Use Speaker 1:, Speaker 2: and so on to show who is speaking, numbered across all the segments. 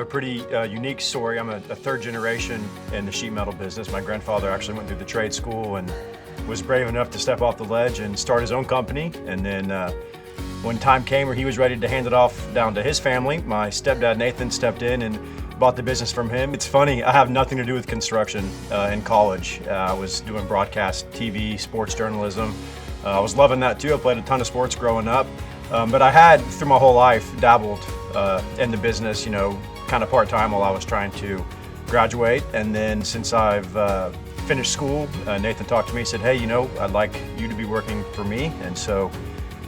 Speaker 1: a pretty unique story. I'm a third generation in the sheet metal business. My grandfather actually went through the trade school and was brave enough to step off the ledge and start his own company. And then when time came where he was ready to hand it off down to his family, my stepdad Nathan stepped in and bought the business from him. It's funny, I have nothing to do with construction in college. I was doing broadcast TV, sports journalism. I was loving that too. I played a ton of sports growing up. But I had, through my whole life, dabbled in the business, you know, kind of part-time while I was trying to graduate. And then since I've finished school, Nathan talked to me, said, hey, you know, I'd like you to be working for me. And so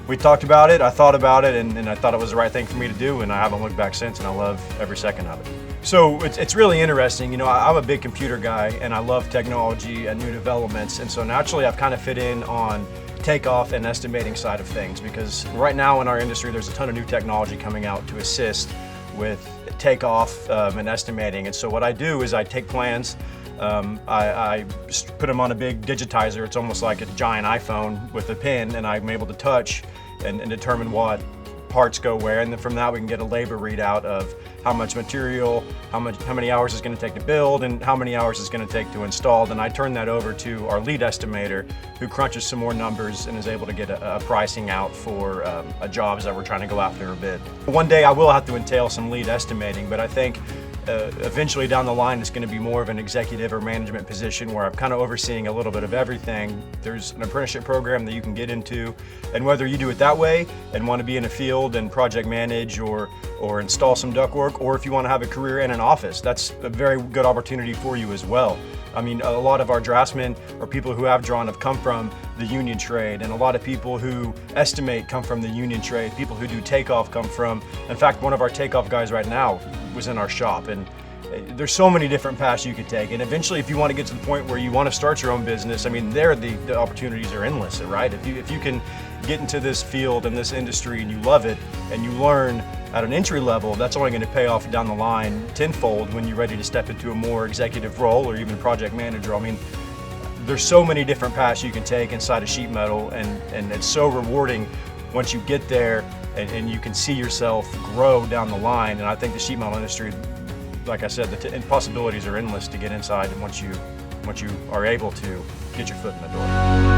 Speaker 1: we talked about it, I thought about it, and I thought it was the right thing for me to do, and I haven't looked back since, and I love every second of it. So it's really interesting. You know, I'm a big computer guy, and I love technology and new developments, and so naturally I've kind of fit in on takeoff and estimating side of things, because right now in our industry there's a ton of new technology coming out to assist with takeoff and estimating. And so what I do is I take plans, I put them on a big digitizer. It's almost like a giant iPhone with a pen, and I'm able to touch and determine what parts go where, and then from that we can get a labor readout of how much material, how many hours it's going to take to build, and how many hours it's going to take to install. Then I turn that over to our lead estimator, who crunches some more numbers and is able to get a pricing out for jobs that we're trying to go after or bid. One day I will have to entail some lead estimating, but I think eventually down the line it's going to be more of an executive or management position where I'm kind of overseeing a little bit of everything. There's an apprenticeship program that you can get into, and whether you do it that way and want to be in a field and project manage or install some ductwork, or if you want to have a career in an office, that's a very good opportunity for you as well. I mean, a lot of our draftsmen or people who have drawn have come from the union trade, and a lot of people who estimate come from the union trade. People who do takeoff come from, in fact, one of our takeoff guys right now was in our shop. And there's so many different paths you could take. And eventually, if you want to get to the point where you want to start your own business, I mean, the opportunities are endless, right? If you can get into this field and this industry and you love it and you learn at an entry level, that's only going to pay off down the line tenfold when you're ready to step into a more executive role or even project manager. I mean, there's so many different paths you can take inside of sheet metal, and it's so rewarding once you get there and you can see yourself grow down the line. And I think the sheet metal industry, like I said, the possibilities are endless to get inside, and once you are able to get your foot in the door.